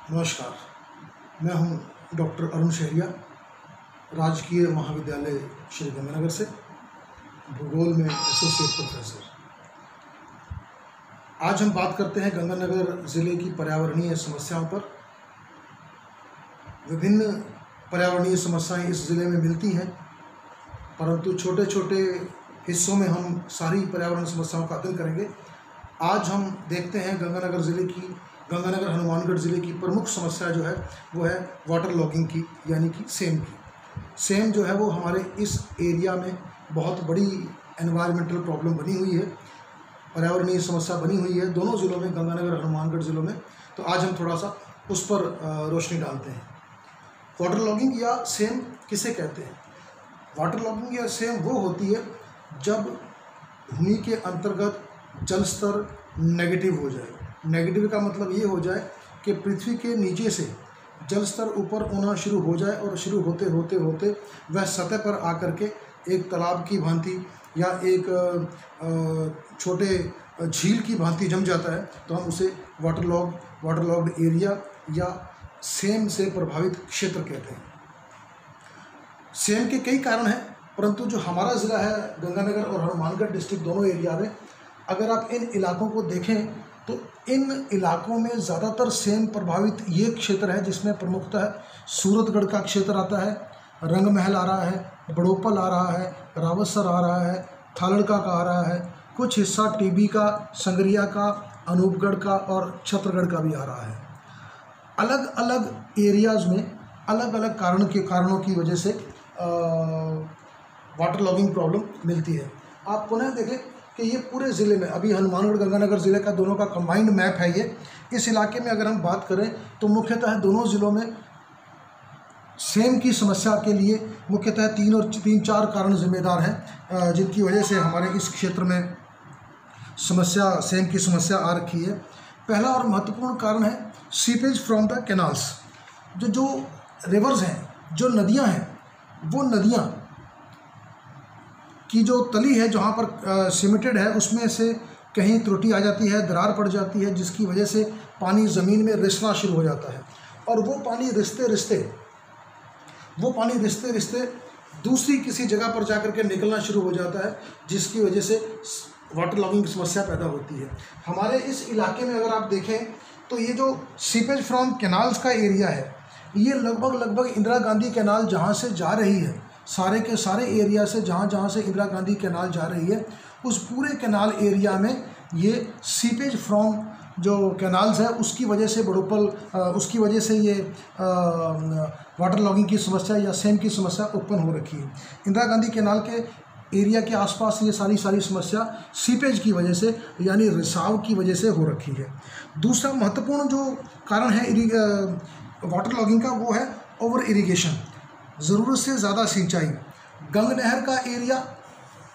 नमस्कार, मैं हूं डॉक्टर अरुण शहरिया, राजकीय महाविद्यालय श्री गंगानगर से भूगोल में एसोसिएट प्रोफेसर। आज हम बात करते हैं गंगानगर ज़िले की पर्यावरणीय समस्याओं पर। विभिन्न पर्यावरणीय समस्याएं इस ज़िले में मिलती हैं, परंतु छोटे छोटे हिस्सों में हम सारी पर्यावरण समस्याओं का अध्ययन करेंगे। आज हम देखते हैं गंगानगर हनुमानगढ़ ज़िले की प्रमुख समस्या जो है वो है वाटर लॉगिंग की, यानी कि सेम की। सेम जो है वो हमारे इस एरिया में बहुत बड़ी एनवायरमेंटल प्रॉब्लम बनी हुई है, पर्यावरणीय समस्या बनी हुई है दोनों ज़िलों में, गंगानगर हनुमानगढ़ ज़िलों में। तो आज हम थोड़ा सा उस पर रोशनी डालते हैं। वाटर लॉगिंग या सेम किसे कहते हैं? वाटर लॉगिंग या सेम वो होती है जब भूमि के अंतर्गत जल स्तर नेगेटिव हो जाए। नेगेटिव का मतलब ये हो जाए कि पृथ्वी के नीचे से जल स्तर ऊपर होना शुरू हो जाए और शुरू होते होते होते वह सतह पर आकर के एक तालाब की भांति या एक छोटे झील की भांति जम जाता है, तो हम उसे वाटरलॉग्ड एरिया या सेम से प्रभावित क्षेत्र कहते हैं। सेम के कई कारण हैं, परंतु जो हमारा ज़िला है गंगानगर और हनुमानगढ़ डिस्ट्रिक्ट दोनों एरिया में, अगर आप इन इलाकों को देखें तो इन इलाकों में ज़्यादातर सेम प्रभावित ये क्षेत्र है, जिसमें प्रमुखतः सूरतगढ़ का क्षेत्र आता है, रंगमहल आ रहा है, बड़ोपल आ रहा है, रावतसर आ रहा है, थालड़का का आ रहा है, कुछ हिस्सा टीबी का, संगरिया का, अनूपगढ़ का और छत्रगढ़ का भी आ रहा है। अलग अलग एरियाज़ में अलग अलग कारणों की वजह से वाटर लॉगिंग प्रॉब्लम मिलती है। आप पुनः देखें कि ये पूरे ज़िले में, अभी हनुमानगढ़ गंगानगर ज़िले का दोनों का कंबाइंड मैप है ये। इस इलाके में अगर हम बात करें तो मुख्यतः दोनों ज़िलों में सेम की समस्या के लिए मुख्यतः तीन चार कारण जिम्मेदार हैं, जिनकी वजह से हमारे इस क्षेत्र में सेम की समस्या आ रखी है। पहला और महत्वपूर्ण कारण है सीपेज फ्रॉम द कैनाल्स। जो रिवर्स हैं, जो नदियाँ हैं, वो नदियाँ की जो तली है जहाँ पर सीमेंटेड है, उसमें से कहीं त्रुटि आ जाती है, दरार पड़ जाती है, जिसकी वजह से पानी ज़मीन में रिसना शुरू हो जाता है और वो पानी रिसते रिसते दूसरी किसी जगह पर जाकर के निकलना शुरू हो जाता है, जिसकी वजह से वाटर लॉगिंग की समस्या पैदा होती है। हमारे इस इलाके में अगर आप देखें तो ये जो सीपेज फ्रॉम कैनाल्स का एरिया है, ये लगभग इंदिरा गांधी कैनाल जहाँ से जा रही है, सारे के सारे एरिया से जहाँ से इंदिरा गांधी कैनाल जा रही है, उस पूरे कैनाल एरिया में ये सीपेज फ्रॉम जो कैनाल्स है उसकी वजह से उसकी वजह से ये वाटर लॉगिंग की समस्या या सेम की समस्या उत्पन्न हो रखी है। इंदिरा गांधी कैनाल के एरिया के आसपास ये सारी समस्या सीपेज की वजह से, यानी रिसाव की वजह से हो रखी है। दूसरा महत्वपूर्ण जो कारण है वाटर लॉगिंग का, वो है ओवर इरिगेशन, ज़रूरत से ज़्यादा सिंचाई। गंग नहर का एरिया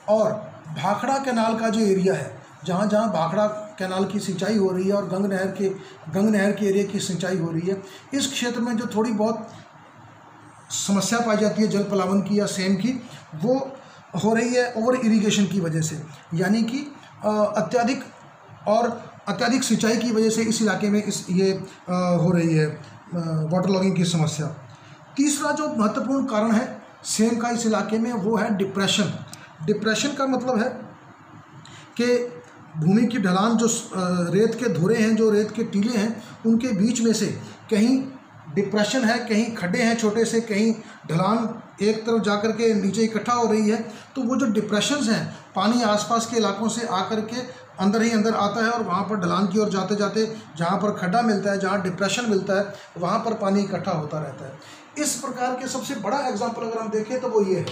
और भाखड़ा कैनाल का जो एरिया है, जहाँ भाखड़ा कैनाल की सिंचाई हो रही है और गंग नहर के एरिया की सिंचाई हो रही है, इस क्षेत्र में जो थोड़ी बहुत समस्या पाई जाती है जल पलावन की या सेम की, वो हो रही है ओवर इरिगेशन की वजह से, यानी कि अत्यधिक सिंचाई की वजह से इस इलाके में हो रही है वाटर लॉगिंग की समस्या। तीसरा जो महत्वपूर्ण कारण है सेम का इस इलाके में, वो है डिप्रेशन। डिप्रेशन का मतलब है कि भूमि की ढलान, जो रेत के धुरे हैं, जो रेत के टीले हैं, उनके बीच में से कहीं डिप्रेशन है, कहीं खड्डे हैं छोटे से, कहीं ढलान एक तरफ जाकर के नीचे इकट्ठा हो रही है। तो वो जो डिप्रेशंस हैं, पानी आसपास के इलाकों से आकर के अंदर ही अंदर आता है और वहाँ पर ढलान की ओर जाते जाते जहाँ पर खड्डा मिलता है, जहाँ डिप्रेशन मिलता है, वहाँ पर पानी इकट्ठा होता रहता है। इस प्रकार के सबसे बड़ा एग्जाम्पल अगर हम देखें तो वो ये है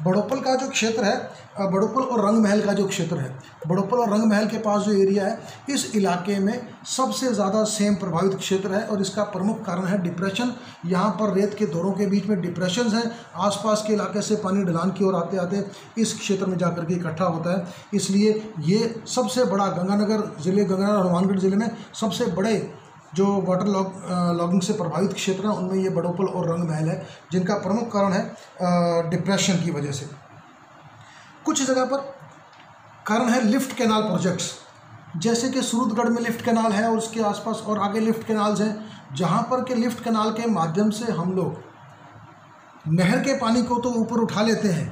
बड़ोपल का जो क्षेत्र है, बड़ोपल और रंगमहल का जो क्षेत्र है, बड़ोपल और रंगमहल के पास जो एरिया है, इस इलाके में सबसे ज़्यादा सेम प्रभावित क्षेत्र है और इसका प्रमुख कारण है डिप्रेशन। यहाँ पर रेत के दौरों के बीच में डिप्रेशंस हैं, आसपास के इलाके से पानी ढलान की ओर आते आते इस क्षेत्र में जाकर के इकट्ठा होता है। इसलिए ये सबसे बड़ा गंगानगर हनुमानगढ़ ज़िले में सबसे बड़े जो वाटर लॉगिंग से प्रभावित क्षेत्र हैं, उनमें ये बड़ोपल और रंगमहल है, जिनका प्रमुख कारण है डिप्रेशन की वजह से। कुछ जगह पर कारण है लिफ्ट कैनाल प्रोजेक्ट्स। जैसे कि सूरतगढ़ में लिफ्ट कैनाल है और उसके आसपास और आगे लिफ्ट कैनाल्स हैं, जहाँ पर के लिफ्ट कैनाल के माध्यम से हम लोग नहर के पानी को तो ऊपर उठा लेते हैं,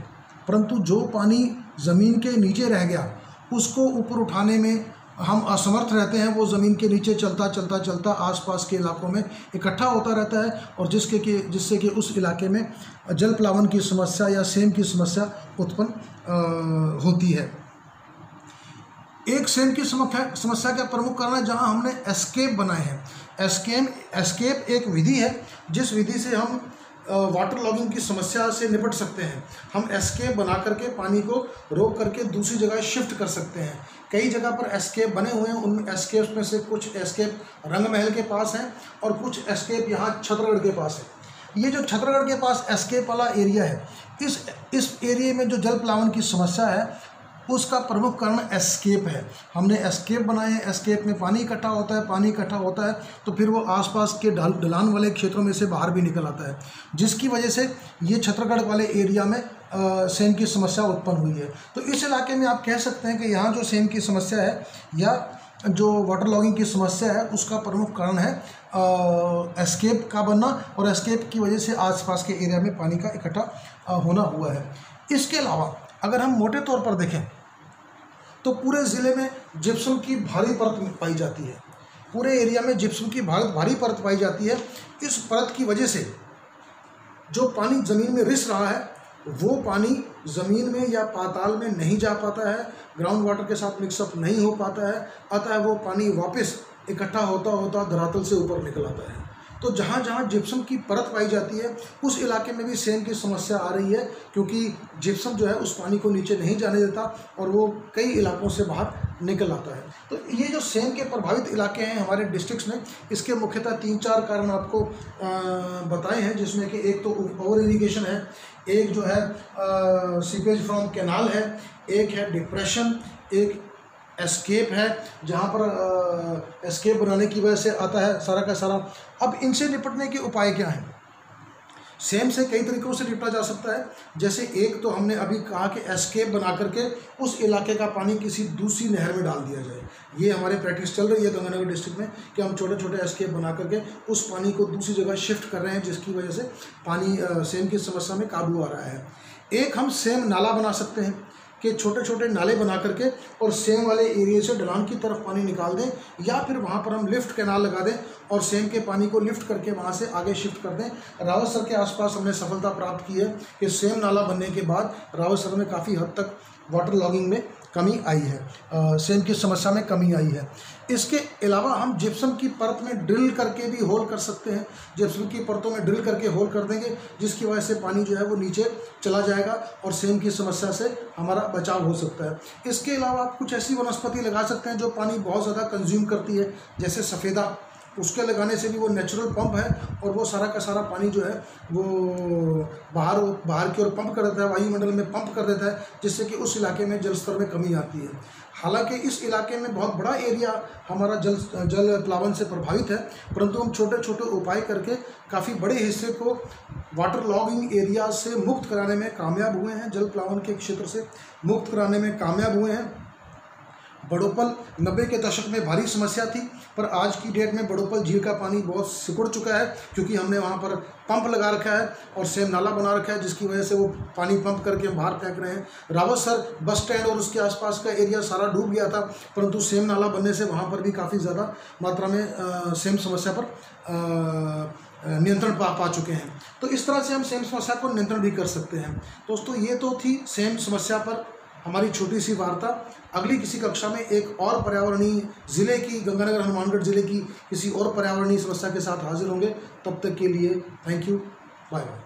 परंतु जो पानी ज़मीन के नीचे रह गया उसको ऊपर उठाने में हम असमर्थ रहते हैं। वो ज़मीन के नीचे चलता चलता चलता आसपास के इलाकों में इकट्ठा होता रहता है और जिससे कि उस इलाके में जल प्लावन की समस्या या सेम की समस्या उत्पन्न होती है। एक सेम की समस्या का प्रमुख कारण है जहां हमने एस्केप बनाए हैं। एस्केप एक विधि है जिस विधि से हम वाटर लॉगिंग की समस्या से निपट सकते हैं। हम एस्केप बना करके पानी को रोक करके दूसरी जगह शिफ्ट कर सकते हैं। कई जगह पर एस्केप बने हुए हैं, उन एस्केप में से कुछ एस्केप रंग महल के पास हैं और कुछ एस्केप यहाँ छतरगढ़ के पास है। ये जो छतरगढ़ के पास एस्केप वाला एरिया है, इस एरिया में जो जल प्लावन की समस्या है उसका प्रमुख कारण एस्केप है। हमने एस्केप बनाए हैं, एस्केप में पानी इकट्ठा होता है तो फिर वो आसपास के ढलान वाले क्षेत्रों में से बाहर भी निकल आता है, जिसकी वजह से ये छतरगढ़ वाले एरिया में सेम की समस्या उत्पन्न हुई है। तो इस इलाके में आप कह सकते हैं कि यहाँ जो सेम की समस्या है या जो वाटर लॉगिंग की समस्या है उसका प्रमुख कारण है एस्केप का बनना और एस्केप की वजह से आसपास के एरिया में पानी का इकट्ठा होना हुआ है। इसके अलावा अगर हम मोटे तौर पर देखें तो पूरे ज़िले में जिप्सम की भारी परत पाई जाती है। पूरे एरिया में जिप्सम की भारी परत पाई जाती है। इस परत की वजह से जो पानी ज़मीन में रिस रहा है वो पानी ज़मीन में या पाताल में नहीं जा पाता है, ग्राउंड वाटर के साथ मिक्सअप नहीं हो पाता है, अतः वो पानी वापस इकट्ठा होता होता धरातल से ऊपर निकल आता है। तो जहाँ जहाँ जिप्सम की परत पाई जाती है उस इलाके में भी सेम की समस्या आ रही है, क्योंकि जिप्सम जो है उस पानी को नीचे नहीं जाने देता और वो कई इलाकों से बाहर निकल आता है। तो ये जो सेम के प्रभावित इलाके हैं हमारे डिस्ट्रिक्ट्स में, इसके मुख्यतः 3-4 कारण आपको बताए हैं, जिसमें कि एक तो ओवर इरिगेशन है, एक जो है सीपेज फ्रॉम कैनाल है, एक है डिप्रेशन, एक एस्केप है जहाँ पर एस्केप बनाने की वजह से आता है सारा का सारा। अब इनसे निपटने के उपाय क्या हैं? सेम से कई तरीक़ों से निपटा जा सकता है। जैसे एक तो हमने अभी कहा कि एस्केप बना करके उस इलाके का पानी किसी दूसरी नहर में डाल दिया जाए। ये हमारे प्रैक्टिस चल रही है गंगानगर डिस्ट्रिक्ट में कि हम छोटे छोटे एस्केप बना करके उस पानी को दूसरी जगह शिफ्ट कर रहे हैं, जिसकी वजह से पानी सेम की समस्या में काबू आ रहा है। एक हम सेम नाला बना सकते हैं कि छोटे छोटे नाले बना करके और सेम वाले एरिया से ढलान की तरफ पानी निकाल दें, या फिर वहाँ पर हम लिफ्ट कैनाल लगा दें और सेम के पानी को लिफ्ट करके वहाँ से आगे शिफ्ट कर दें। रावतसर के आसपास हमने सफलता प्राप्त की है कि सेम नाला बनने के बाद रावतसर में काफ़ी हद तक वाटर लॉगिंग में कमी आई है, सेम की समस्या में कमी आई है। इसके अलावा हम जिप्सम की परत में ड्रिल करके भी होल कर सकते हैं। जिप्सम की परतों में ड्रिल करके होल कर देंगे, जिसकी वजह से पानी जो है वो नीचे चला जाएगा और सेम की समस्या से हमारा बचाव हो सकता है। इसके अलावा आप कुछ ऐसी वनस्पति लगा सकते हैं जो पानी बहुत ज़्यादा कंज्यूम करती है, जैसे सफ़ेदा। उसके लगाने से भी वो नेचुरल पंप है और वो सारा का सारा पानी जो है वो बाहर की ओर पंप कर देता है, वायुमंडल में पंप कर देता है, जिससे कि उस इलाके में जल स्तर में कमी आती है। हालांकि इस इलाके में बहुत बड़ा एरिया हमारा जल प्लावन से प्रभावित है, परंतु हम छोटे छोटे उपाय करके काफ़ी बड़े हिस्से को वाटर लॉगिंग एरिया से मुक्त कराने में कामयाब हुए हैं, जल प्लावन के क्षेत्र से मुक्त कराने में कामयाब हुए हैं। बड़ोपल 90 के दशक में भारी समस्या थी, पर आज की डेट में बड़ोपल झील का पानी बहुत सिकुड़ चुका है, क्योंकि हमने वहाँ पर पंप लगा रखा है और सेम नाला बना रखा है, जिसकी वजह से वो पानी पंप करके बाहर फेंक रहे हैं। रावतसर बस स्टैंड और उसके आसपास का एरिया सारा डूब गया था, परंतु सेम नाला बनने से वहाँ पर भी काफ़ी ज़्यादा मात्रा में सेम समस्या पर नियंत्रण पा चुके हैं। तो इस तरह से हम सेम समस्या को नियंत्रण भी कर सकते हैं। दोस्तों, ये तो थी सेम समस्या पर हमारी छोटी सी वार्ता। अगली किसी कक्षा में एक और पर्यावरणीय ज़िले की, गंगानगर हनुमानगढ़ ज़िले की किसी और पर्यावरणीय समस्या के साथ हाजिर होंगे। तब तक के लिए थैंक यू, बाय बाय।